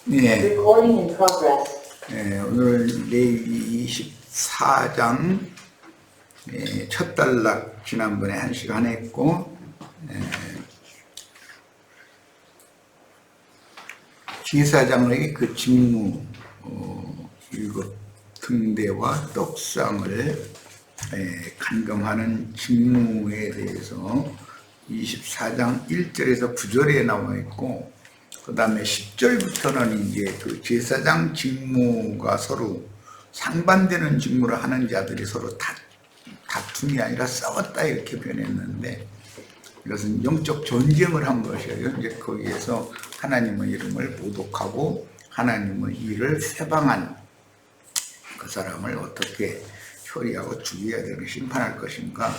네. Recording in progress. 네, 오늘은 레위기 24장 첫 단락 지난번에 1시간 했고, 제사장의 그 직무, 일곱 등대와 떡상을 감금하는 직무에 대해서 24장 1절에서 9절에 나와 있고, 그 다음에 10절부터는 이제 그 제사장 직무가 서로 상반되는 직무를 하는 자들이 서로 다툼이 아니라 싸웠다 이렇게 변했는데, 이것은 영적 전쟁을 한 것이에요. 이제 거기에서 하나님의 이름을 모독하고 하나님의 일을 회방한 그 사람을 어떻게 처리하고 죽여야 되는 심판할 것인가,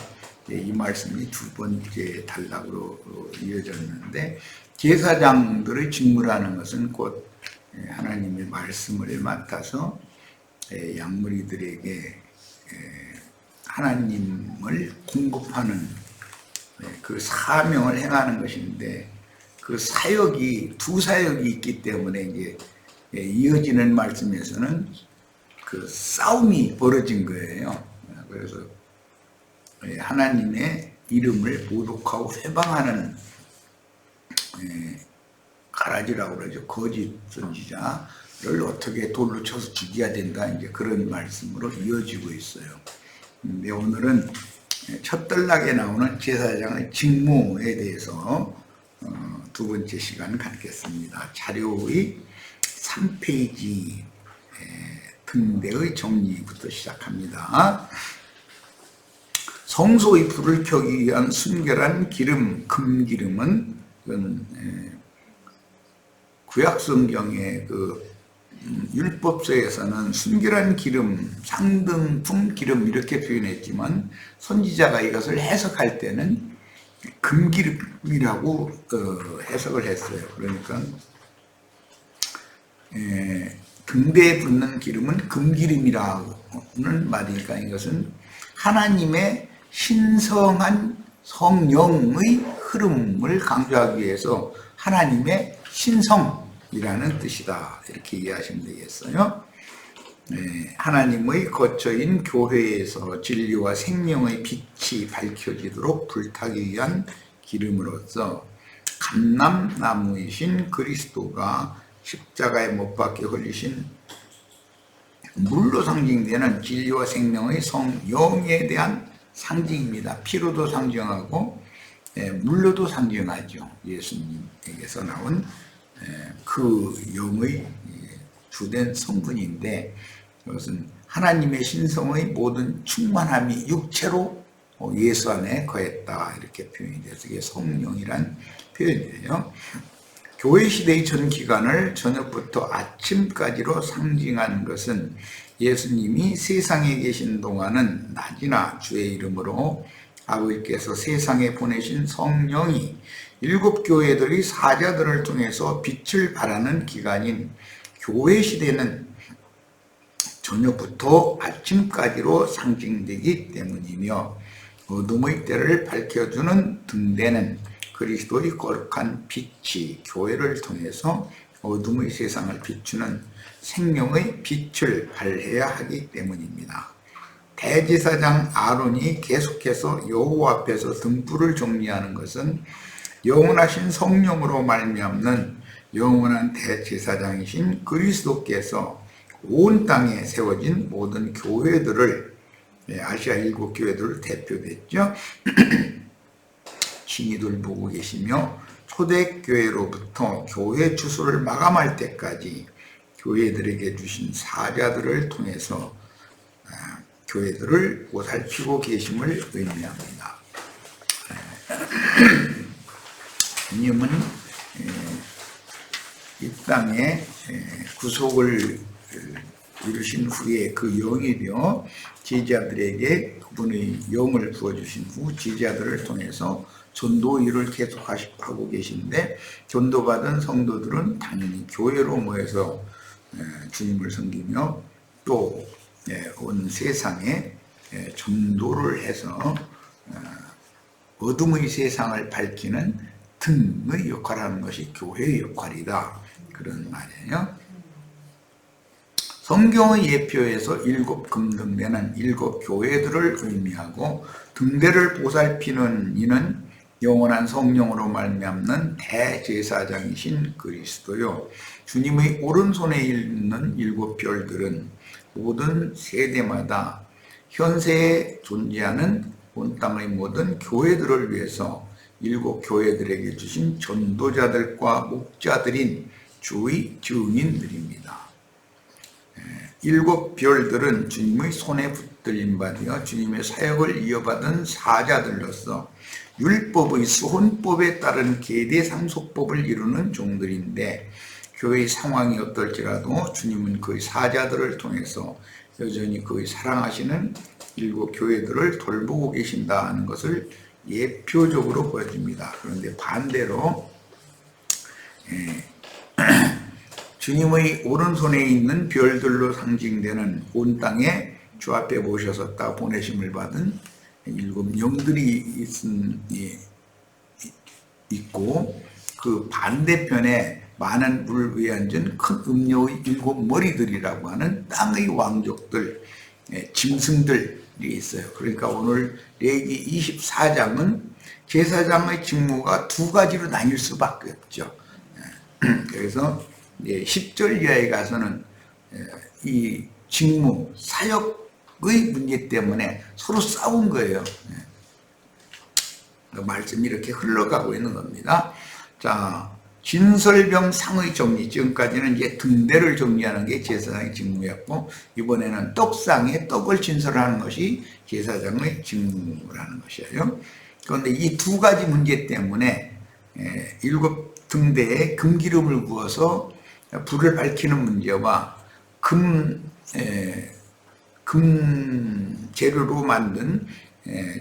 이 말씀이 두 번째 단락으로 이어졌는데, 제사장들의 직무라는 것은 곧 하나님의 말씀을 맡아서 양무리들에게 하나님을 공급하는 그 사명을 행하는 것인데, 그 사역이 두 사역이 있기 때문에 이제 이어지는 말씀에서는 그 싸움이 벌어진 거예요. 그래서 하나님의 이름을 모독하고 회방하는 가라지라고 그러죠. 거짓 선지자를 어떻게 돌로 쳐서 죽여야 된다, 이제 그런 말씀으로 이어지고 있어요. 근데 오늘은 첫 단락에 나오는 제사장의 직무에 대해서 두 번째 시간 갖겠습니다. 자료의 3페이지 등대의 정리부터 시작합니다. 성소의 불을 켜기 위한 순결한 기름, 금기름은 구약성경의 그 율법서에서는 순결한 기름, 상등품 기름 이렇게 표현했지만, 선지자가 이것을 해석할 때는 금기름이라고 해석을 했어요. 그러니까 등대에 붓는 기름은 금기름이라는 말이니까, 이것은 하나님의 신성한 성령의 흐름을 강조하기 위해서 하나님의 신성이라는 뜻이다, 이렇게 이해하시면 되겠어요. 하나님의 거처인 교회에서 진리와 생명의 빛이 밝혀지도록 불타기 위한 기름으로서 감람나무이신 그리스도가 십자가에 못 박혀 흘리신 물로 상징되는 진리와 생명의 성령에 대한 상징입니다. 피로도 상징하고 물로도 상징하죠. 예수님에게서 나온 그 영의 주된 성분인데, 그것은 하나님의 신성의 모든 충만함이 육체로 예수 안에 거했다, 이렇게 표현이 돼서 이게 성령이란 표현이에요. 교회 시대의 전 기간을 저녁부터 아침까지로 상징하는 것은 예수님이 세상에 계신 동안은 낮이나 주의 이름으로 아버지께서 세상에 보내신 성령이 일곱 교회들의 사자들을 통해서 빛을 발하는 기간인 교회 시대는 저녁부터 아침까지로 상징되기 때문이며, 어둠의 때를 밝혀주는 등대는 그리스도의 거룩한 빛이 교회를 통해서 어둠의 세상을 비추는 생명의 빛을 발해야 하기 때문입니다. 대제사장 아론이 계속해서 여호와 앞에서 등불을 정리하는 것은 영원하신 성령으로 말미암는 영원한 대제사장이신 그리스도께서 온 땅에 세워진 모든 교회들을, 아시아 일곱 교회들을 대표됐죠. 신이들 보고 계시며 초대교회로부터 교회 주소를 마감할 때까지 교회들에게 주신 사자들을 통해서 교회들을 보살피고 계심을 의미합니다. 주님은 이 땅에 구속을 이루신 후에 그 영이며 제자들에게 그분의 영을 부어주신 후 제자들을 통해서 전도 일을 계속하고 계신데, 전도받은 성도들은 당연히 교회로 모여서 주님을 섬기며 또 온 세상에 전도를 해서 어둠의 세상을 밝히는 등의 역할을 하는 것이 교회의 역할이다, 그런 말이에요. 성경의 예표에서 일곱 금등대는 일곱 교회들을 의미하고 등대를 보살피는 이는 영원한 성령으로 말미암는 대제사장이신 그리스도요. 주님의 오른손에 있는 일곱 별들은 모든 세대마다 현세에 존재하는 온 땅의 모든 교회들을 위해서 일곱 교회들에게 주신 전도자들과 목자들인 주의 증인들입니다. 일곱 별들은 주님의 손에 붙들림 받아 주님의 사역을 이어받은 사자들로서 율법의 수혼법에 따른 계대 상속법을 이루는 종들인데, 교회의 상황이 어떨지라도 주님은 그의 사자들을 통해서 여전히 그의 사랑하시는 일곱 교회들을 돌보고 계신다 하는 것을 예표적으로 보여줍니다. 그런데 반대로 주님의 오른손에 있는 별들로 상징되는 온 땅에 주 앞에 모셔섰다 보내심을 받은 일곱 영들이 있고, 그 반대편에 많은 물 위에 앉은 큰 음녀의 일곱 머리들이라고 하는 땅의 왕족들, 짐승들이 있어요. 그러니까 오늘 레위기 24장은 제사장의 직무가 두 가지로 나뉠 수밖에 없죠. 그래서 10절 이하에 가서는 이 직무, 사역의 문제 때문에 서로 싸운 거예요. 말씀이 이렇게 흘러가고 있는 겁니다. 자, 진설병 상의 정리. 지금까지는 이제 등대를 정리하는 게 제사장의 직무였고, 이번에는 떡상에 떡을 진설하는 것이 제사장의 직무라는 것이에요. 그런데 이 두 가지 문제 때문에 일곱 등대에 금기름을 부어서 불을 밝히는 문제와 금 재료로 만든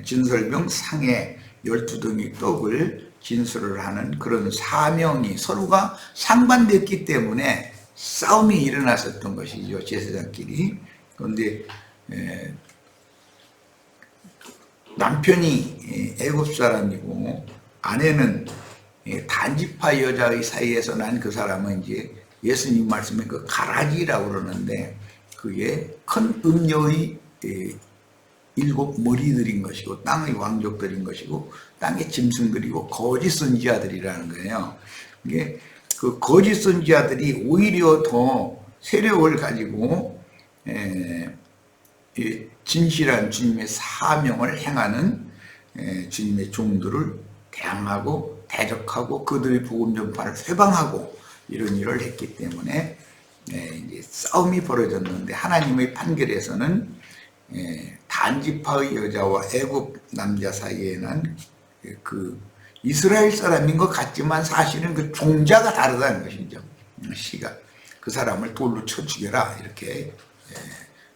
진설병 상에 12등의 떡을 진술을 하는 그런 사명이 서로가 상반됐기 때문에 싸움이 일어났었던 것이죠, 제사장끼리. 그런데 남편이 애굽 사람이고 아내는 단지파 여자의 사이에서 난 그 사람은 이제 예수님 말씀에 그 가라지라고 그러는데, 그게 큰 음녀의 일곱 머리들인 것이고 땅의 왕족들인 것이고 땅의 짐승들이고 거짓 선지자들이라는 거예요. 이게 그 거짓 선지자들이 오히려 더 세력을 가지고 진실한 주님의 사명을 행하는 주님의 종들을 대항하고 대적하고 그들의 복음 전파를 회방하고 이런 일을 했기 때문에 이제 싸움이 벌어졌는데, 하나님의 판결에서는 단지파의 여자와 애굽 남자 사이에 난 그 이스라엘 사람인 것 같지만 사실은 그 종자가 다르다는 것이죠. 시가 그 사람을 돌로 쳐 죽여라 이렇게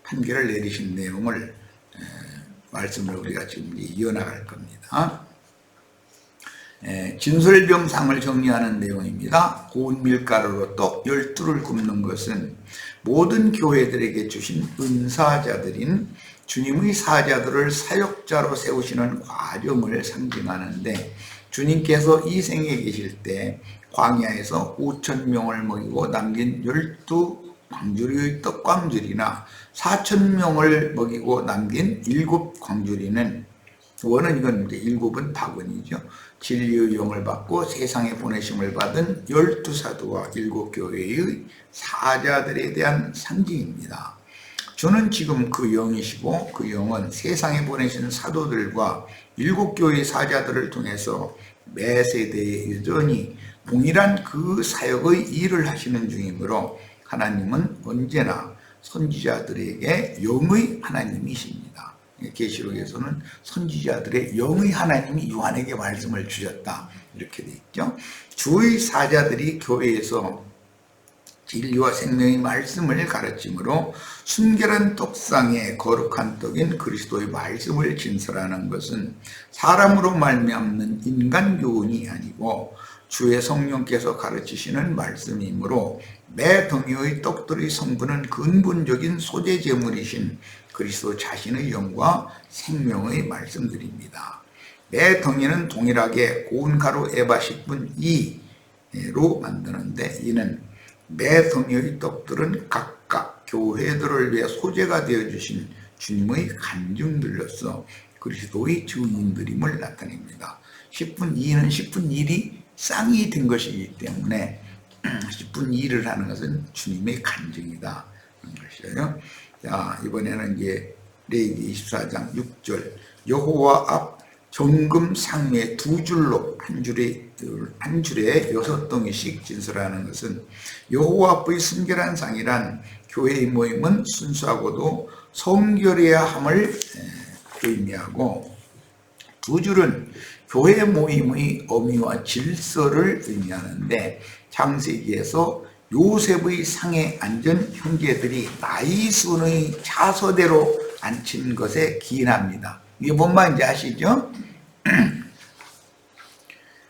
판결을 내리신 내용을 말씀을 우리가 지금 이어나갈 겁니다. 진설병상을 정리하는 내용입니다. 고운 밀가루로 떡 12를 굽는 것은 모든 교회들에게 주신 은사자들인 주님의 사자들을 사역자로 세우시는 과정을 상징하는데, 주님께서 이 생에 계실 때 광야에서 5,000명을 먹이고 남긴 12광주리의 떡광주리나 4,000명을 먹이고 남긴 7광주리는, 원은 이건 이제 7은 바구니죠. 진리의 영을 받고 세상에 보내심을 받은 12사도와 7교회의 사자들에 대한 상징입니다. 주는 지금 그 영이시고, 그 영은 세상에 보내신 사도들과 7교회의 사자들을 통해서 매 세대에 여전히 동일한 그 사역의 일을 하시는 중이므로 하나님은 언제나 선지자들에게 영의 하나님이십니다. 계시록에서는 선지자들의 영의 하나님이 요한에게 말씀을 주셨다 이렇게 돼 있죠. 주의 사자들이 교회에서 진리와 생명의 말씀을 가르침으로 순결한 떡상에 거룩한 떡인 그리스도의 말씀을 진설하는 것은 사람으로 말미암는 인간 교훈이 아니고 주의 성령께서 가르치시는 말씀이므로 매 덩이의 떡들의 성분은 근본적인 소재 제물이신 그리스도 자신의 영과 생명의 말씀들입니다. 매 덩이는 동일하게 고운 가루 에바 10분 2로 만드는데, 이는 매 덩이의 떡들은 각각 교회들을 위해 소재가 되어주신 주님의 간증들로서 그리스도의 증인들임을 나타냅니다. 10분 2는 10분 1이 쌍이 된 것이기 때문에 10분 2를 하는 것은 주님의 간증이다. 그런 것이에요. 자, 이번에는 이제 레위기 24장 6절 여호와 앞 정금 상매 두 줄로 한 줄에 6덩이씩 진설하는 것은 여호와 앞의 순결한 상이란 교회의 모임은 순수하고도 성결해야 함을 의미하고, 두 줄은 교회 모임의 어미와 질서를 의미하는데 창세기에서 요셉의 상에 앉은 형제들이 나이순의 차서대로 앉힌 것에 기인합니다. 이게 뭔 말인지 아시죠?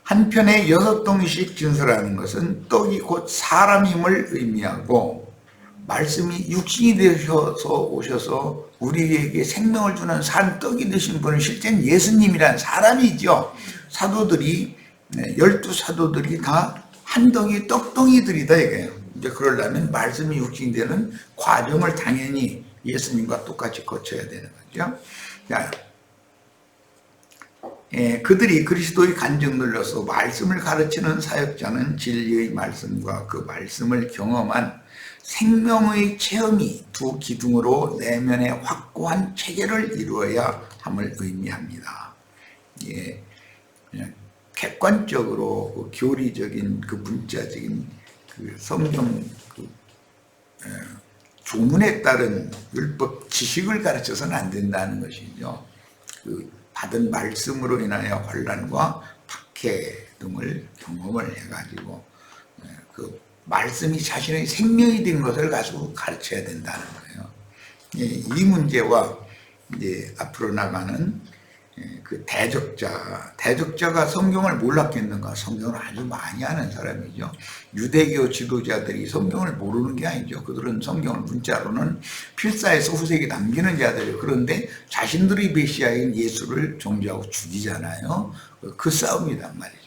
한편에 6덩이씩 진설하는 것은 떡이 곧 사람임을 의미하고, 말씀이 육신이 되셔서 오셔서 우리에게 생명을 주는 산 떡이 되신 분은 실제는 예수님이란 사람이죠. 사도들이 12사도들이 다 한 덩이 떡덩이들이다 이거예요. 이제 그러려면 말씀이 육신이 되는 과정을 당연히 예수님과 똑같이 거쳐야 되는 거죠. 자, 그들이 그리스도의 간증들로서 말씀을 가르치는 사역자는 진리의 말씀과 그 말씀을 경험한 생명의 체험이 두 기둥으로 내면에 확고한 체계를 이루어야 함을 의미합니다. 예, 그냥 객관적으로 그 교리적인 그 문자적인 그 성경 그 조문에 따른 율법 지식을 가르쳐서는 안 된다는 것이죠. 그 받은 말씀으로 인하여 환난과 박해 등을 경험을 해가지고 그 말씀이 자신의 생명이 된 것을 가지고 가르쳐야 된다는 거예요. 이 문제와 이제 앞으로 나가는 그 대적자가 성경을 몰랐겠는가? 성경을 아주 많이 아는 사람이죠. 유대교 지도자들이 성경을 모르는 게 아니죠. 그들은 성경을 문자로는 필사해서 후세기 남기는 자들이에요. 그런데 자신들의 메시아인 예수를 정죄하고 죽이잖아요. 그 싸움이란 말이죠.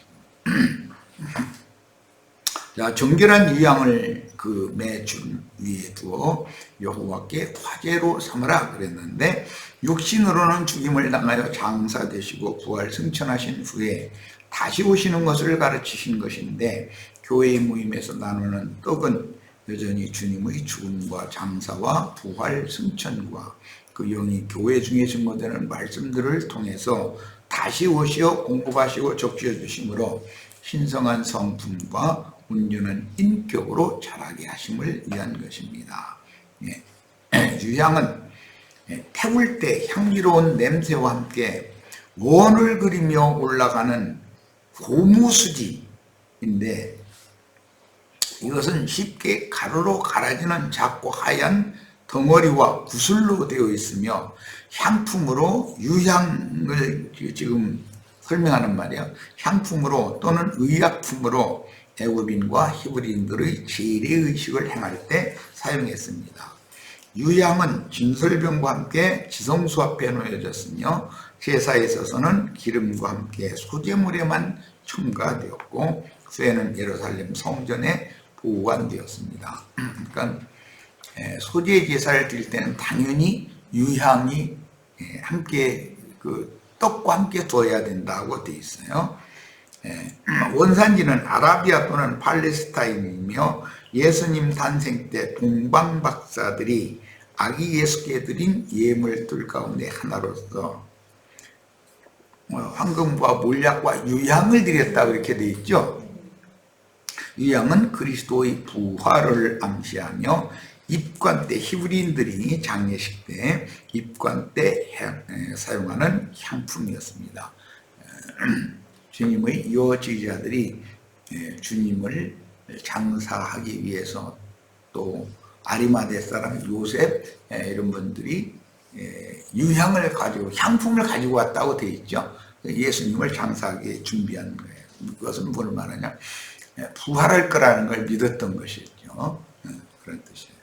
자, 정결한 유향을 그 매줄 위에 두어 여호와께 화제로 삼으라 그랬는데, 육신으로는 죽임을 당하여 장사되시고 부활 승천하신 후에 다시 오시는 것을 가르치신 것인데, 교회의 모임에서 나누는 떡은 여전히 주님의 죽음과 장사와 부활 승천과 그 영이 교회 중에 증거되는 말씀들을 통해서 다시 오시어 공급하시고 적시어 주심으로 신성한 성품과 온전한 인격으로 자라게 하심을 위한 것입니다. 유향은 태울 때 향기로운 냄새와 함께 원을 그리며 올라가는 고무수지인데, 이것은 쉽게 가루로 갈아지는 작고 하얀 덩어리와 구슬로 되어 있으며 향품으로, 유향을 지금 설명하는 말이에요. 향품으로 또는 의약품으로 애굽인과 히브리인들의 재래의식을 행할 때 사용했습니다. 유향은 진설병과 함께 지성소 앞에 놓여졌으며 제사에 있어서는 기름과 함께 소재물에만 첨가되었고 후에는 예루살렘 성전에 보관되었습니다. 그러니까 소재 제사를 드릴 때는 당연히 유향이 함께 그 떡과 함께 둬야 된다고 되어 있어요. 원산지는 아라비아 또는 팔레스타인이며 예수님 탄생 때 동방 박사들이 아기 예수께 드린 예물들 가운데 하나로서 황금과 몰약과 유향을 드렸다 그렇게 되어 있죠. 유향은 그리스도의 부활을 암시하며 입관 때, 히브리인들이 장례식 때 입관 때 사용하는 향품이었습니다. 주님의 유언지기자들이 주님을 장사하기 위해서, 또 아리마대 사람 요셉 이런 분들이 유향을 가지고, 향품을 가지고 왔다고 되어 있죠. 예수님을 장사하기 준비한 거예요. 그것은 뭘 말하냐? 부활할 거라는 걸 믿었던 것이죠. 그런 뜻이에요.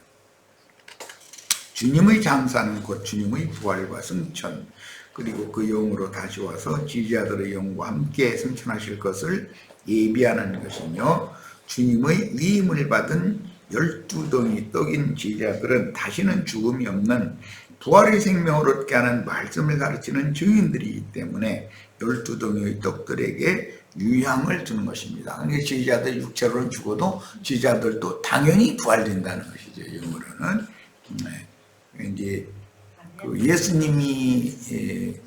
주님의 장사는 곧 주님의 부활과 승천, 그리고 그 영으로 다시 와서 지지자들의 영과 함께 승천하실 것을 예비하는 것이며, 주님의 위임을 받은 12덩이 떡인 제자들은 다시는 죽음이 없는 부활의 생명을 얻게 하는 말씀을 가르치는 증인들이기 때문에 12덩이의 떡들에게 유향을 주는 것입니다. 그러니까 제자들 육체로는 죽어도 제자들도 당연히 부활된다는 것이죠. 영어로는. 이제 그 예수님이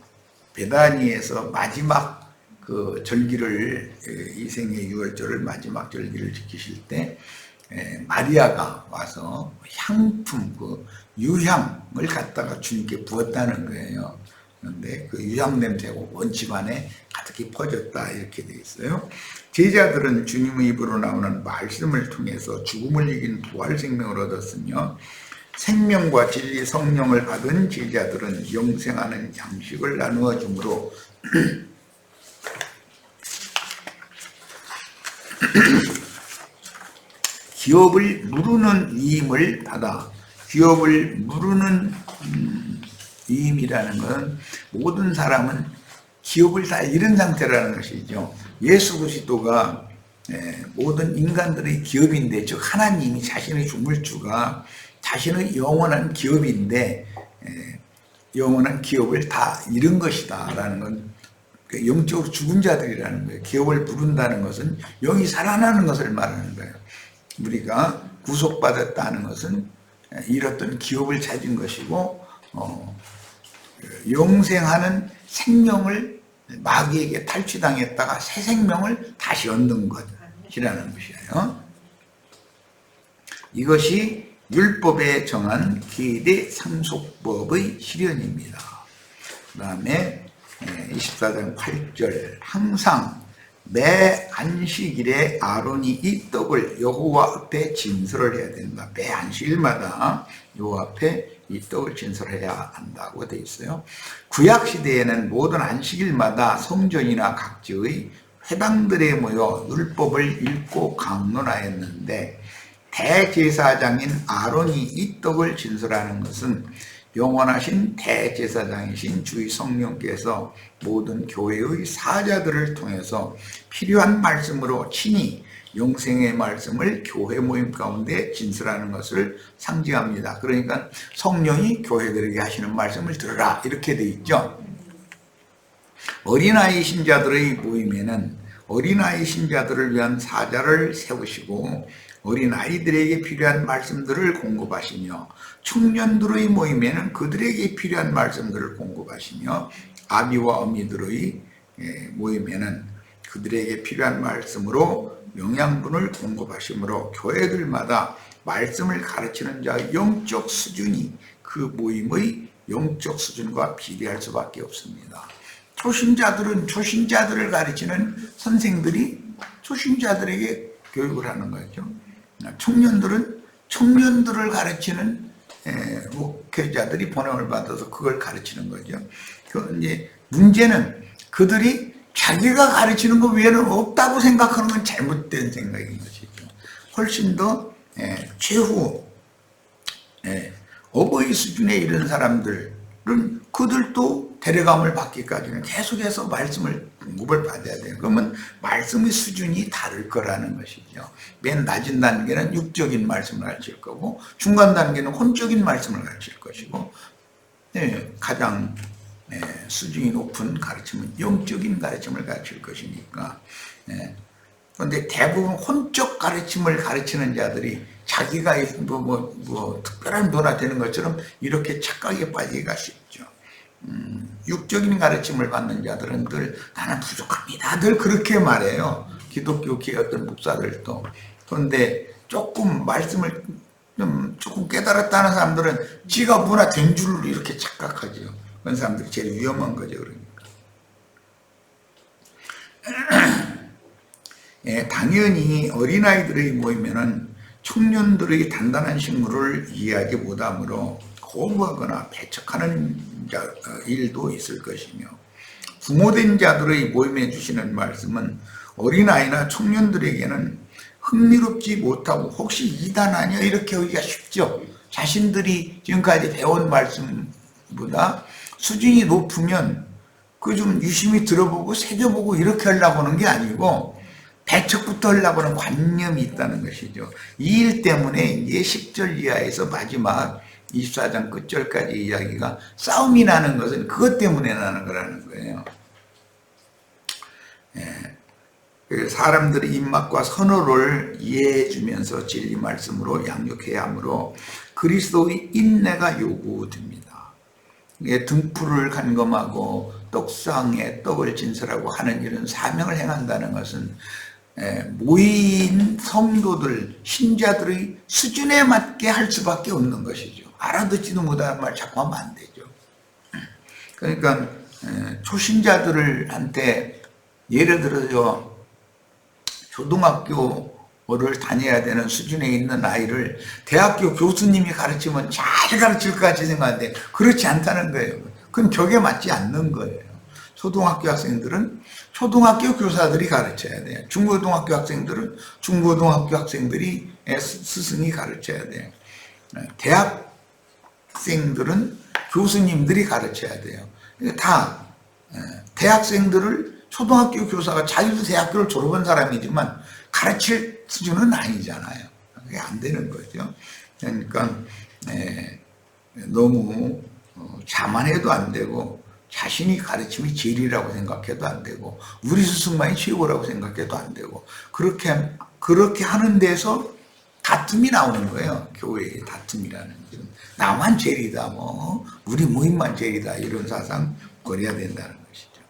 베다니에서 마지막 그 절기를, 이생의 유월절을 마지막 절기를 지키실 때 마리아가 와서 향품, 그 유향을 갖다가 주님께 부었다는 거예요. 그런데 그 유향 냄새가 온 집안에 가득히 퍼졌다, 이렇게 되어 있어요. 제자들은 주님의 입으로 나오는 말씀을 통해서 죽음을 이긴 부활 생명을 얻었으며, 생명과 진리 성령을 받은 제자들은 영생하는 양식을 나누어 주므로 기업을 무르는 위임을 받아, 기업을 무르는 위임이라는 것은 모든 사람은 기업을 다 잃은 상태라는 것이죠. 예수 그리스도가 모든 인간들의 기업인데, 즉 하나님이 자신의 주물주가 자신의 영원한 기업인데 영원한 기업을 다 잃은 것이다 라는 건 영적으로 죽은 자들이라는 거예요. 기업을 부른다는 것은 영이 살아나는 것을 말하는 거예요. 우리가 구속받았다는 것은 잃었던 기업을 찾은 것이고, 영생하는 마귀에게 탈취당했다가 새 생명을 다시 얻는 것이라는 것이에요. 이것이 율법에 정한 기대 상속법의 실현입니다. 그 다음에 24장 8절, 항상 매 안식일에 아론이 이 떡을 여호와 앞에 진설을 해야 된다. 매 안식일마다 여호와 앞에 이 떡을 진설해야 한다고 되어 있어요. 구약 시대에는 모든 안식일마다 성전이나 각지의 회당들에 모여 율법을 읽고 강론하였는데, 대제사장인 아론이 이 떡을 진설하는 것은 영원하신 대제사장이신 주의 성령께서 모든 교회의 사자들을 통해서 필요한 말씀으로 친히 영생의 말씀을 교회 모임 가운데 진술하는 것을 상징합니다. 그러니까 성령이 교회들에게 하시는 말씀을 들으라, 이렇게 돼 있죠. 어린아이 신자들의 모임에는 어린아이 신자들을 위한 사자를 세우시고 어린아이들에게 필요한 말씀들을 공급하시며, 청년들의 모임에는 그들에게 필요한 말씀들을 공급하시며, 아비와 어미들의 모임에는 그들에게 필요한 말씀으로 영양분을 공급하시므로 교회들마다 말씀을 가르치는 자의 영적 수준이 그 모임의 영적 수준과 비례할 수밖에 없습니다. 초신자들은 초신자들을 가르치는 선생들이 초신자들에게 교육을 하는 거죠. 청년들은 청년들을 가르치는 목회자들이 번영을 받아서 그걸 가르치는 거죠. 이제 문제는 그들이 자기가 가르치는 것 외에는 없다고 생각하는 건 잘못된 생각인 것이죠. 훨씬 더 최후 어버이 수준에 이른 사람들은 그들도 데려감을 받기까지는 계속해서 말씀을 공급을 받아야 돼요. 그러면 말씀의 수준이 다를 거라는 것이죠. 맨 낮은 단계는 육적인 말씀을 가르칠 거고, 중간 단계는 혼적인 말씀을 가르칠 것이고, 가장 수준이 높은 가르침은 영적인 가르침을 가르칠 것이니까. 그런데 대부분 혼적 가르침을 가르치는 자들이 자기가 특별한 변화되는 것처럼 이렇게 착각에 빠지기가 쉽죠. 육적인 가르침을 받는 자들은 늘 나는 부족합니다, 늘 그렇게 말해요. 기독교계 어떤 목사들도. 그런데 조금 말씀을 조금 깨달았다는 사람들은 지가 뭐나 된 줄로 이렇게 착각하죠. 그런 사람들이 제일 위험한 거죠. 그러니까 당연히 어린아이들의 모이면은 청년들의 단단한 식물을 이해하지 못하므로 거부하거나 배척하는 일도 있을 것이며, 부모된 자들의 모임에 주시는 말씀은 어린아이나 청년들에게는 흥미롭지 못하고 혹시 이단 아니야 이렇게 하기가 쉽죠. 자신들이 지금까지 배운 말씀보다 수준이 높으면 그 좀 유심히 들어보고 새겨보고 이렇게 하려고 하는 게 아니고, 배척부터 하려고 하는 관념이 있다는 것이죠. 이 일 때문에 이제 10절 이하에서 마지막 24장 끝절까지 이야기가 싸움이 나는 것은 그것 때문에 나는 거라는 거예요. 사람들의 입맛과 선호를 이해해 주면서 진리 말씀으로 양육해야 하므로 그리스도의 인내가 요구됩니다. 등불을 간검하고 떡상에 떡을 진설하고 하는 이런 사명을 행한다는 것은 모인 성도들, 신자들의 수준에 맞게 할 수밖에 없는 것이죠. 알아듣지도 못하는 말 자꾸 하면 안 되죠. 그러니까 초신자들한테 예를 들어서 초등학교를 다녀야 되는 수준에 있는 아이를 대학교 교수님이 가르치면 잘 가르칠 것 같이 생각하는데 그렇지 않다는 거예요. 그건 격에 맞지 않는 거예요. 초등학교 학생들은 초등학교 교사들이 가르쳐야 돼요. 중고등학교 학생들은 중고등학교 학생들이 스승이 가르쳐야 돼요. 대학생들은 교수님들이 가르쳐야 돼요. 다 대학생들을 초등학교 교사가 자기도 대학교를 졸업한 사람이지만 가르칠 수준은 아니잖아요. 그게 안 되는 거죠. 그러니까 너무 자만해도 안 되고 자신이 가르침이 진리라고 생각해도 안 되고 우리 스승만이 최고라고 생각해도 안 되고 그렇게 하는 데서 다툼이 나오는 거예요. 교회의 다툼이라는 것은 나만 제일이다, 뭐 우리 모임만 제일이다, 이런 사상 버려야 된다는 것이죠.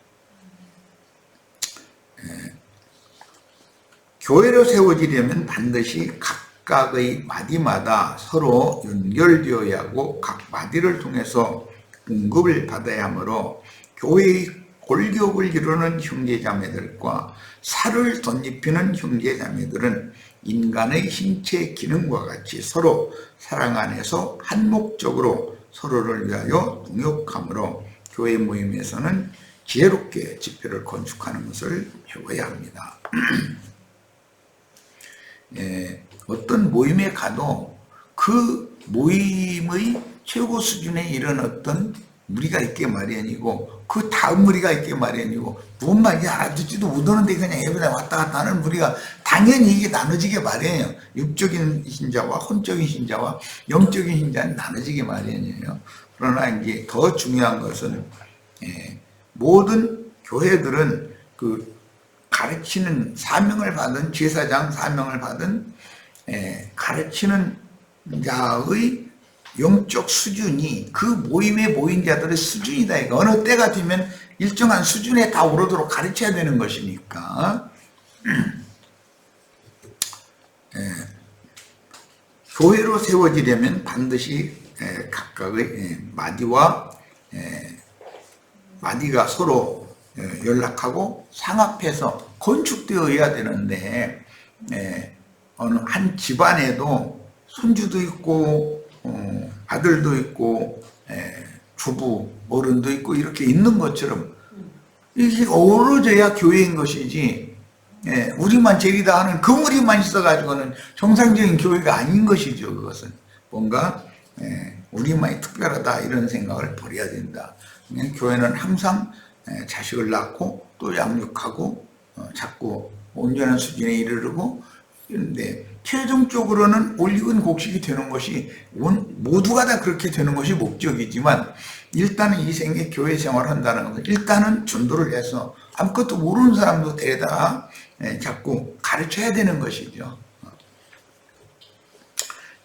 교회로 세워지려면 반드시 각각의 마디마다 서로 연결되어야 하고 각 마디를 통해서 공급을 받아야 하므로 교회의 골격을 이루는 형제자매들과 살을 덧입히는 형제자매들은 인간의 신체 기능과 같이 서로 사랑 안에서 한 목적으로 서로를 위하여 동역함으로 교회 모임에서는 지혜롭게 집회를 건축하는 것을 배워야 합니다. 어떤 모임에 가도 그 모임의 최고 수준에 이런 어떤 무리가 있게 마련이고 그 다음 무리가 있게 마련이고 무슨 말인지 알아듣지도 못하는데 그냥 예배당 왔다 갔다 하는 무리가 당연히 이게 나눠지게 마련이에요. 육적인 신자와 혼적인 신자와 영적인 신자는 나눠지게 마련이에요. 그러나 이제 더 중요한 것은 모든 교회들은 그 가르치는 사명을 받은 제사장 사명을 받은 가르치는 자의 영적 수준이 그 모임에 모인 자들의 수준이다. 이거 어느 때가 되면 일정한 수준에 다 오르도록 가르쳐야 되는 것이니까 교회로 세워지려면 반드시 각각의 마디가 서로 연락하고 상합해서 건축되어야 되는데 어느 한 집안에도 손주도 있고 아들도 있고 주부 어른도 있고 이렇게 있는 것처럼 이게 어우러져야 교회인 것이지 우리만 제리다 하는 그 무리만 있어가지고는 정상적인 교회가 아닌 것이죠. 그것은 뭔가 우리만이 특별하다 이런 생각을 버려야 된다. 교회는 항상 자식을 낳고 또 양육하고 자꾸 온전한 수준에 이르르고 이런데 최종적으로는 올익은 곡식이 되는 것이 모두가 다 그렇게 되는 것이 목적이지만 일단은 이 생에 교회 생활을 한다는 것은 일단은 전도를 해서 아무것도 모르는 사람도 데려다 자꾸 가르쳐야 되는 것이죠.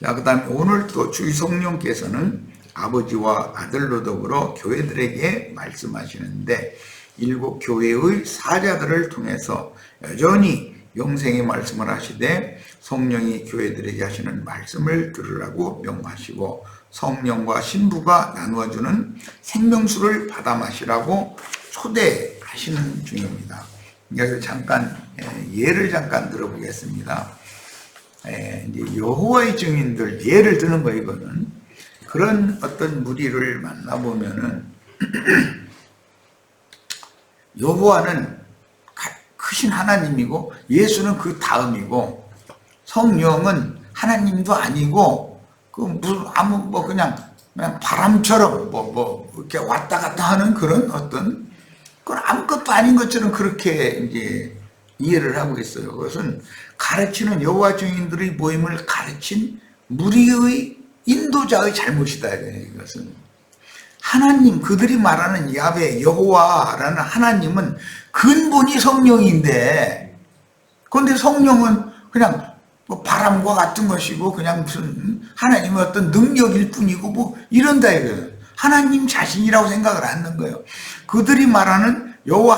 자, 그 다음에 오늘 또 주의 성령께서는 아버지와 아들로 더불어 교회들에게 말씀하시는데 일곱 교회의 사자들을 통해서 여전히 영생의 말씀을 하시되 성령이 교회들에게 하시는 말씀을 들으라고 명하시고 성령과 신부가 나누어주는 생명수를 받아 마시라고 초대하시는 중입니다. 여기서 잠깐 예를 잠깐 들어보겠습니다. 이제 여호와의 증인들 예를 드는 거 이거는 그런 어떤 무리를 만나보면은 여호와는 크신 하나님이고 예수는 그 다음이고 성령은 하나님도 아니고 그 무슨 그냥 바람처럼 이렇게 왔다 갔다 하는 그런 어떤 그건 아무것도 아닌 것처럼 그렇게 이제 이해를 하고 있어요. 그것은 가르치는 여호와 증인들의 모임을 가르친 무리의 인도자의 잘못이다. 이것은 하나님, 그들이 말하는 야훼 여호와라는 하나님은 근본이 성령인데, 그런데 성령은 그냥 뭐 바람과 같은 것이고 그냥 무슨 하나님의 어떤 능력일 뿐이고 뭐 이런다 이거예요. 하나님 자신이라고 생각을 하는 거예요. 그들이 말하는 여호와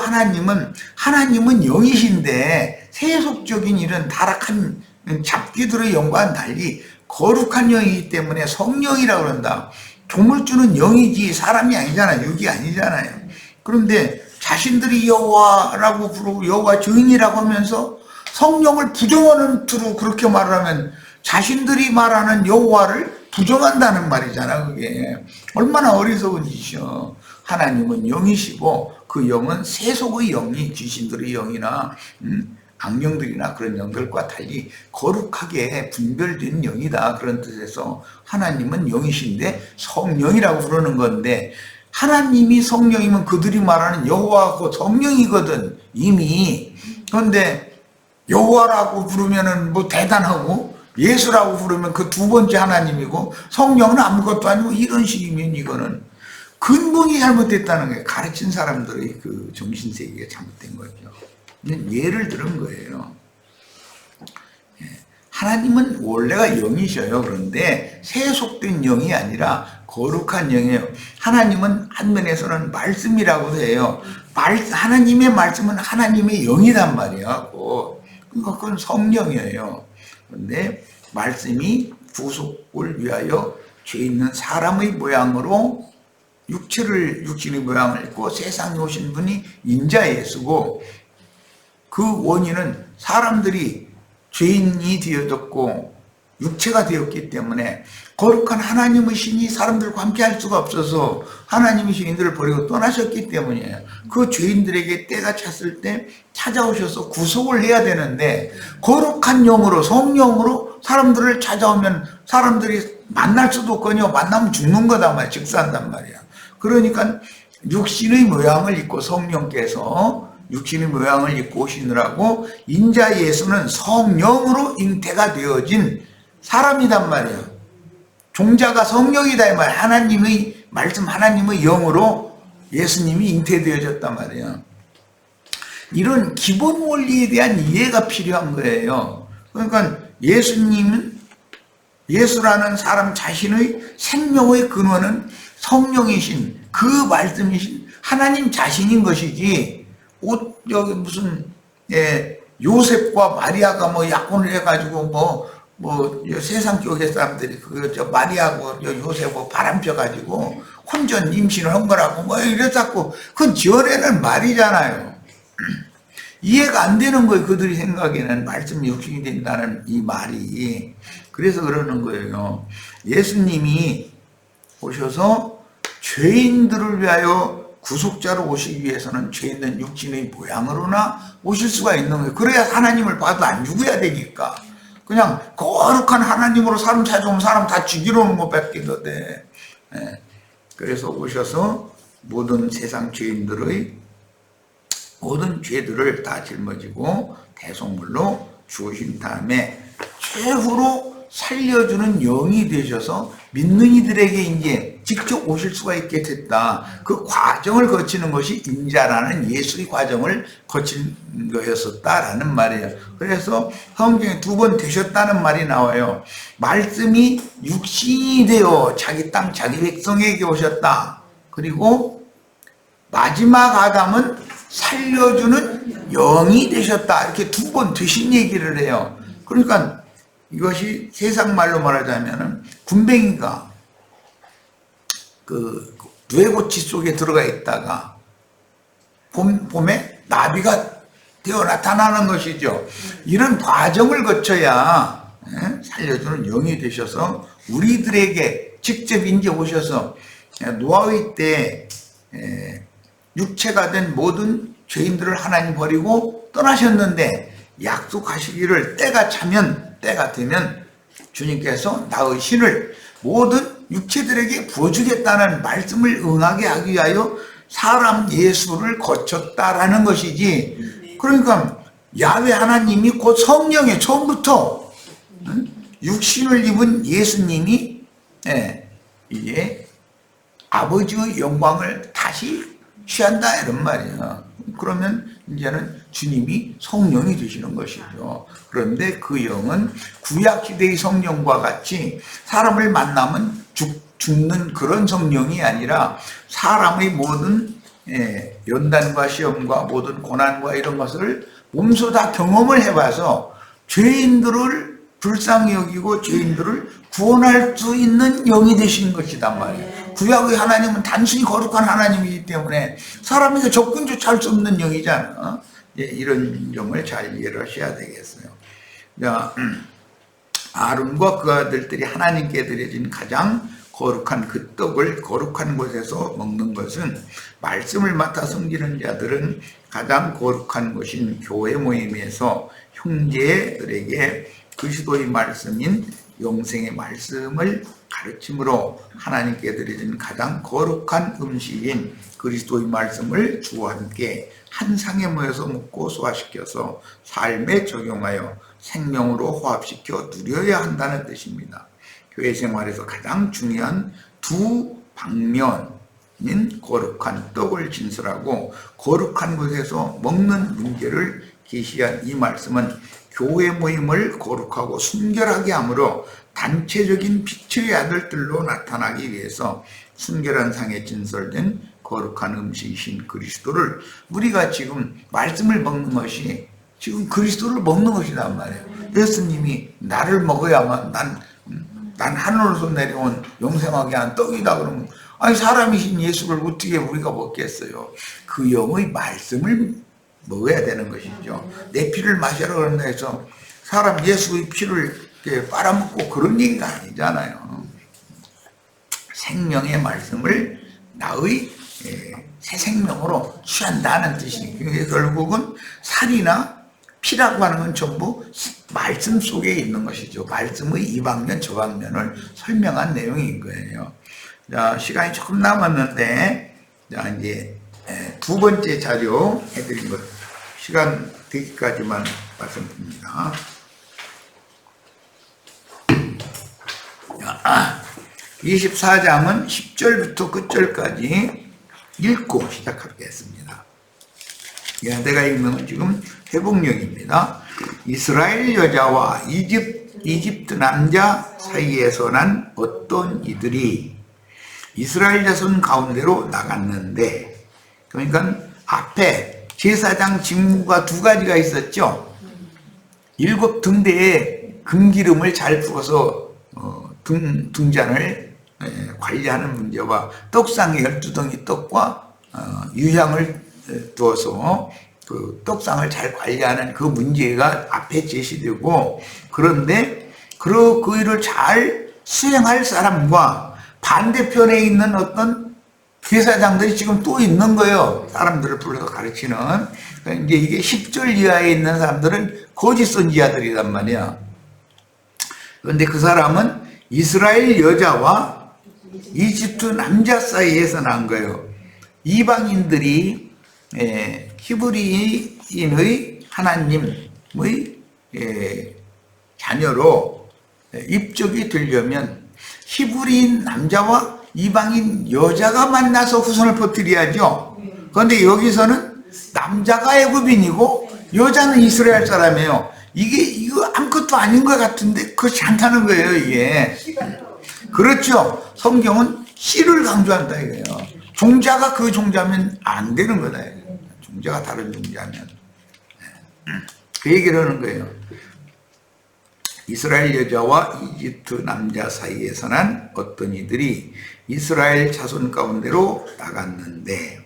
하나님은 영이신데 세속적인 이런 타락한 잡귀들의 영과는 달리 거룩한 영이기 때문에 성령이라고 그런다. 조물주는 영이지 사람이 아니잖아요. 육이 아니잖아요. 그런데 자신들이 여호와라고 부르고 여호와 증인이라고 하면서 성령을 부정하는 투로 그렇게 말하면 자신들이 말하는 여호와를 부정한다는 말이잖아. 그게 얼마나 어리석은 짓이요. 하나님은 영이시고 그 영은 세속의 영이 귀신들의 영이나 악령들이나 그런 영들과 달리 거룩하게 분별된 영이다. 그런 뜻에서 하나님은 영이신데 성령이라고 부르는 건데, 하나님이 성령이면 그들이 말하는 여호와하고 성령이거든 이미. 그런데 여호와라고 부르면은 뭐 대단하고 예수라고 부르면 그 두 번째 하나님이고 성령은 아무것도 아니고 이런 식이면 이거는 근본이 잘못됐다는 거예요. 가르친 사람들의 그 정신세계가 잘못된 거죠. 예를 들은 거예요. 하나님은 원래가 영이셔요. 그런데 세속된 영이 아니라 거룩한 영이에요. 하나님은 한면에서는 말씀이라고도 해요. 하나님의 말씀은 하나님의 영이란 말이야. 그건 성령이에요. 그런데 말씀이 구속을 위하여 죄 있는 사람의 모양으로 육신의 모양을 입고 세상에 오신 분이 인자 예수고, 그 원인은 사람들이 죄인이 되어졌고 육체가 되었기 때문에 거룩한 하나님의 신이 사람들과 함께 할 수가 없어서 하나님의 신들을 버리고 떠나셨기 때문이에요. 그 죄인들에게 때가 찼을 때 찾아오셔서 구속을 해야 되는데, 거룩한 영으로 성령으로 사람들을 찾아오면 사람들이 만날 수도 없거든요. 만나면 죽는 거단 말이야. 즉사한단 말이야. 그러니까 육신의 모양을 입고 성령께서 육신의 모양을 입고 오시느라고 인자 예수는 성령으로 잉태가 되어진 사람이단 말이에요. 종자가 성령이다 이 말이에요. 하나님의 말씀, 하나님의 영으로 예수님이 잉태되어졌단 말이에요. 이런 기본 원리에 대한 이해가 필요한 거예요. 그러니까 예수라는 사람 자신의 생명의 근원은 성령이신 그 말씀이신 하나님 자신인 것이지, 여기 무슨 요셉과 마리아가 뭐 약혼을 해가지고 세상 쪽의 사람들이 마리아하고 요셉하고 바람 펴가지고 혼전 임신을 한 거라고 뭐 이랬었고, 그건 지어내는 말이잖아요. 이해가 안 되는 거예요. 그들이 생각에는 말씀이 육신이 된다는 이 말이. 그래서 그러는 거예요. 예수님이 오셔서 죄인들을 위하여 구속자로 오시기 위해서는 죄 있는 육신의 모양으로나 오실 수가 있는 거예요. 그래야 하나님을 봐도 안 죽어야 되니까. 그냥 거룩한 하나님으로 사람 찾아오면 사람 다 죽이러 오는 것 뺏기도 돼. 그래서 오셔서 모든 세상 죄인들의 모든 죄들을 다 짊어지고 대속물로 죽으신 다음에 최후로 살려주는 영이 되셔서 믿는 이들에게 이제 직접 오실 수가 있게 됐다. 그 과정을 거치는 것이 인자라는 예수의 과정을 거친 거였었다라는 말이에요. 그래서 성경에 두 번 되셨다는 말이 나와요. 말씀이 육신이 되어 자기 땅 자기 백성에게 오셨다. 그리고 마지막 아담은 살려주는 영이 되셨다. 이렇게 두 번 되신 얘기를 해요. 그러니까 이것이 세상 말로 말하자면 군뱅이가 그 뇌고치 속에 들어가 있다가 봄에 나비가 되어 나타나는 것이죠. 이런 과정을 거쳐야 살려주는 영이 되셔서 우리들에게 직접 인제 오셔서 노아의 때 육체가 된 모든 죄인들을 하나님 버리고 떠나셨는데, 약속하시기를 때가 되면 주님께서 나의 신을 모든 육체들에게 부어주겠다는 말씀을 응하게 하기 위하여 사람 예수를 거쳤다라는 것이지. 그러니까 야훼 하나님이 곧 성령의 처음부터 육신을 입은 예수님이 이제 아버지의 영광을 다시 취한다 이런 말이에요. 그러면 이제는 주님이 성령이 되시는 것이죠. 그런데 그 영은 구약시대의 성령과 같이 사람을 만나면 죽는 그런 성령이 아니라 사람의 모든 연단과 시험과 모든 고난과 이런 것을 몸소 다 경험을 해봐서 죄인들을 불쌍히 여기고 죄인들을 구원할 수 있는 영이 되신 것이단 말이에요. 구약의 하나님은 단순히 거룩한 하나님이기 때문에 사람에게 접근조차 할 수 없는 영이잖아. 이런 영을 잘 이해를 하셔야 되겠어요. 아론과 그 아들들이 하나님께 드려진 가장 거룩한 그 떡을 거룩한 곳에서 먹는 것은 말씀을 맡아 섬기는 자들은 가장 거룩한 곳인 교회 모임에서 형제들에게 그리스도의 말씀인 영생의 말씀을 가르침으로 하나님께 드려진 가장 거룩한 음식인 그리스도의 말씀을 주와 함께 한 상에 모여서 먹고 소화시켜서 삶에 적용하여 생명으로 호합시켜 누려야 한다는 뜻입니다. 교회 생활에서 가장 중요한 두 방면인 거룩한 떡을 진설하고 거룩한 곳에서 먹는 문제를 계시한 이 말씀은 교회 모임을 거룩하고 순결하게 함으로 단체적인 빛의 아들들로 나타나기 위해서 순결한 상에 진설된 거룩한 음식이신 그리스도를 우리가 지금 말씀을 먹는 것이 지금 그리스도를 먹는 것이란 말이에요. 예수님이 나를 먹어야만 난 하늘에서 내려온 영생하게 한 떡이다 그러면 아니 사람이신 예수를 어떻게 우리가 먹겠어요. 그 영의 말씀을 먹어야 되는 것이죠. 내 피를 마시라 그런다 해서 사람 예수의 피를 이렇게 빨아먹고 그런 얘기가 아니잖아요. 생명의 말씀을 나의 새 생명으로 취한다는 뜻이니까 결국은 살이나 피라고 하는 건 전부 말씀 속에 있는 것이죠. 말씀의 이 방면 저 방면을 설명한 내용인 거예요. 자, 시간이 조금 남았는데 자, 이제 두 번째 자료 해드린 것 시간 되기까지만 말씀드립니다. 24장은 10절부터 끝절까지 읽고 시작하겠습니다. 내가 읽는 건 지금 회복력입니다. 이스라엘 여자와 이집트 남자 사이에서 난 어떤 이들이 이스라엘 자손 가운데로 나갔는데, 그러니까 앞에 제사장 직무가 두 가지가 있었죠. 7 등대에 금기름을 잘 부어서 등잔을 관리하는 문제와 떡상에 12덩이 떡과 유향을 두어서 그 떡상을 잘 관리하는 그 문제가 앞에 제시되고, 그런데 그 일을 잘 수행할 사람과 반대편에 있는 어떤 제사장들이 지금 또 있는 거예요. 사람들을 불러서 가르치는. 그러니까 이제 이게 10절 이하에 있는 사람들은 거짓 선지자들이란 말이야. 그런데 그 사람은 이스라엘 여자와 이집트 남자 사이에서 난 거예요. 이방인들이 히브리인의 하나님의 자녀로 입적이 되려면 히브리인 남자와 이방인 여자가 만나서 후손을 퍼뜨려야죠. 그런데 여기서는 남자가 애굽인이고 여자는 이스라엘 사람이에요. 이거 아무것도 아닌 것 같은데 그렇지 않다는 거예요, 이게. 그렇죠. 성경은 씨를 강조한다 이거예요. 종자가 그 종자면 안 되는 거다. 종자가 다른 종자면. 그 얘기를 하는 거예요. 이스라엘 여자와 이집트 남자 사이에서 난 어떤 이들이 이스라엘 자손 가운데로 나갔는데,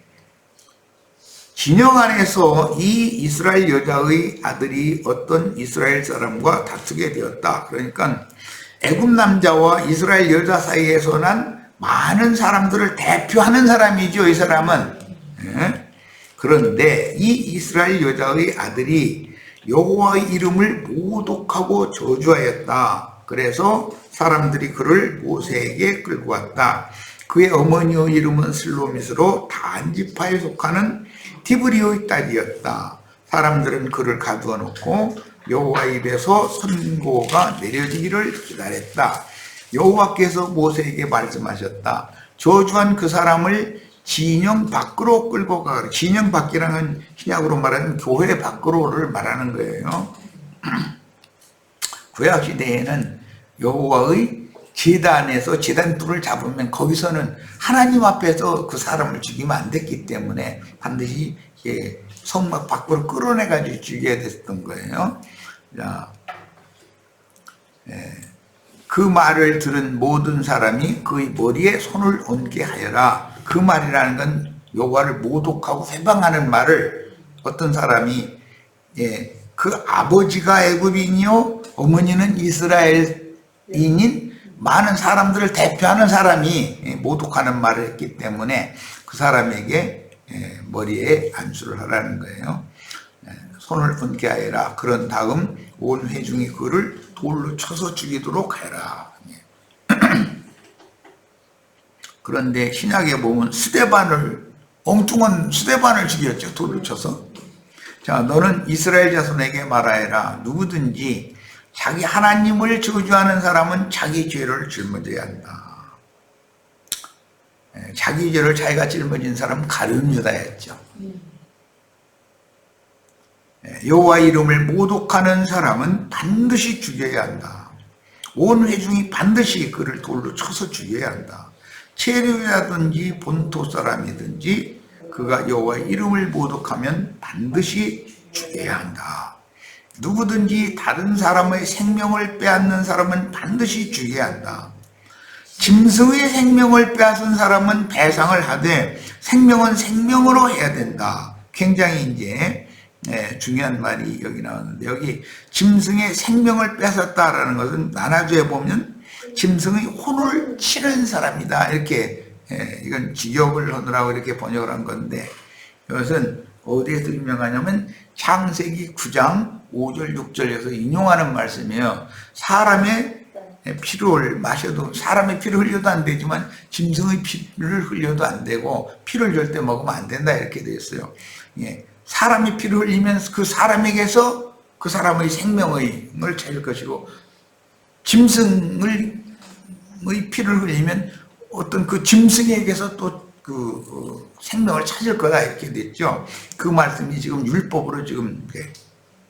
진영 안에서 이 이스라엘 여자의 아들이 어떤 이스라엘 사람과 다투게 되었다. 그러니까 애굽 남자와 이스라엘 여자 사이에서 난 많은 사람들을 대표하는 사람이죠, 이 사람은. 그런데 이 이스라엘 여자의 아들이 여호와의 이름을 모독하고 저주하였다. 그래서 사람들이 그를 모세에게 끌고 왔다. 그의 어머니의 이름은 슬로미스로 단지파에 속하는 디브리의 딸이었다. 사람들은 그를 가두어 놓고 여호와 입에서 선고가 내려지기를 기다렸다. 여호와께서 모세에게 말씀하셨다. 저주한 그 사람을 진영 밖으로 끌고 가라. 진영 밖이라는 신약으로 말하는 교회 밖으로를 말하는 거예요. 구약 시대에는 여호와의 제단에서 제단 불을 잡으면 거기서는 하나님 앞에서 그 사람을 죽이면 안 됐기 때문에 반드시 성막 밖으로 끌어내 가지고 죽여야 됐던 거예요. 자, 그 말을 들은 모든 사람이 그의 머리에 손을 얹게 하여라. 그 말이라는 건 여호와를 모독하고 회방하는 말을 어떤 사람이 그 아버지가 애굽인이요 어머니는 이스라엘인인 많은 사람들을 대표하는 사람이 모독하는 말을 했기 때문에 그 사람에게 머리에 안수를 하라는 거예요. 손을 얹게 하여라. 그런 다음 온 회중이 그를 돌로 쳐서 죽이도록 하여라. 그런데 신약에 보면 엉뚱한 스데반을 죽였죠. 돌로 쳐서. 자, 너는 이스라엘 자손에게 말하여라. 누구든지 자기 하나님을 저주하는 사람은 자기 죄를 짊어져야 한다. 자기 죄를 자기가 짊어진 사람은 가룟 유다였죠. 여호와 이름을 모독하는 사람은 반드시 죽여야 한다. 온 회중이 반드시 그를 돌로 쳐서 죽여야 한다. 체류자든지 본토 사람이든지 그가 여호와 이름을 모독하면 반드시 죽여야 한다. 누구든지 다른 사람의 생명을 빼앗는 사람은 반드시 죽여야 한다. 짐승의 생명을 빼앗은 사람은 배상을 하되 생명은 생명으로 해야 된다. 굉장히 이제 중요한 말이 여기 나오는데, 여기 짐승의 생명을 뺏었다라는 것은 나나주에 보면 짐승의 혼을 치는 사람이다. 이렇게 이건 직역을 하느라고 이렇게 번역을 한 건데, 이것은 어디에서 유명하냐면 창세기 9장 5절 6절에서 인용하는 말씀이에요. 사람의 피를 마셔도, 사람의 피를 흘려도 안 되지만 짐승의 피를 흘려도 안 되고 피를 절대 먹으면 안 된다, 이렇게 되어 있어요. 사람이 피를 흘리면 그 사람에게서 그 사람의 생명을 찾을 것이고, 짐승의 피를 흘리면 어떤 그 짐승에게서 또 그 생명을 찾을 거다, 이렇게 됐죠. 그 말씀이 지금 율법으로 지금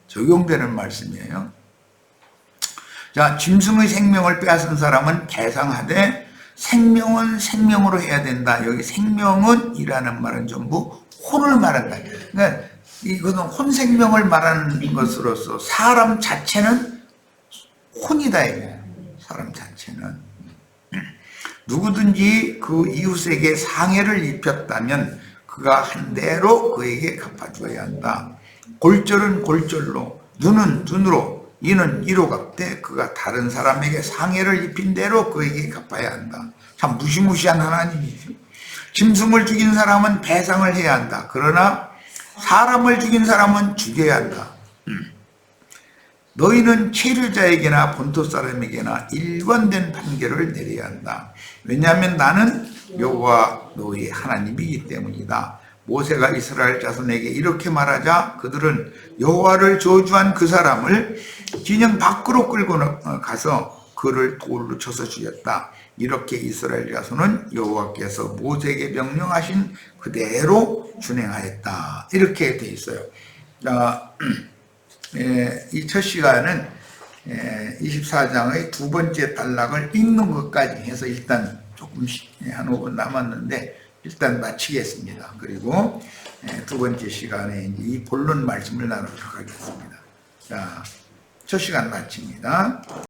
적용되는 말씀이에요. 자, 짐승의 생명을 빼앗은 사람은 배상하되 생명은 생명으로 해야 된다. 여기 생명은 이라는 말은 전부 혼을 말한다. 그러니까 이것은 혼 생명을 말하는 것으로서 사람 자체는 혼이다, 이거예요. 사람 자체는. 누구든지 그 이웃에게 상해를 입혔다면 그가 한 대로 그에게 갚아주어야 한다. 골절은 골절로, 눈은 눈으로, 이는 이로 갚되 그가 다른 사람에게 상해를 입힌 대로 그에게 갚아야 한다. 참 무시무시한 하나님이죠. 짐승을 죽인 사람은 배상을 해야 한다. 그러나 사람을 죽인 사람은 죽여야 한다. 너희는 체류자에게나 본토 사람에게나 일관된 판결을 내려야 한다. 왜냐하면 나는 여호와 너희 하나님이기 때문이다. 모세가 이스라엘 자손에게 이렇게 말하자 그들은 여호와를 저주한 그 사람을 진영 밖으로 끌고 가서 그를 돌로 쳐서 죽였다. 이렇게 이스라엘 자손은 여호와께서 모세에게 명령하신 그대로 준행하였다. 이렇게 돼 있어요. 이 첫 시간은 24장의 두 번째 단락을 읽는 것까지 해서 일단 조금씩 한 5분 남았는데 일단 마치겠습니다. 그리고 두 번째 시간에 이제 이 본론 말씀을 나누도록 하겠습니다. 자, 첫 시간 마칩니다.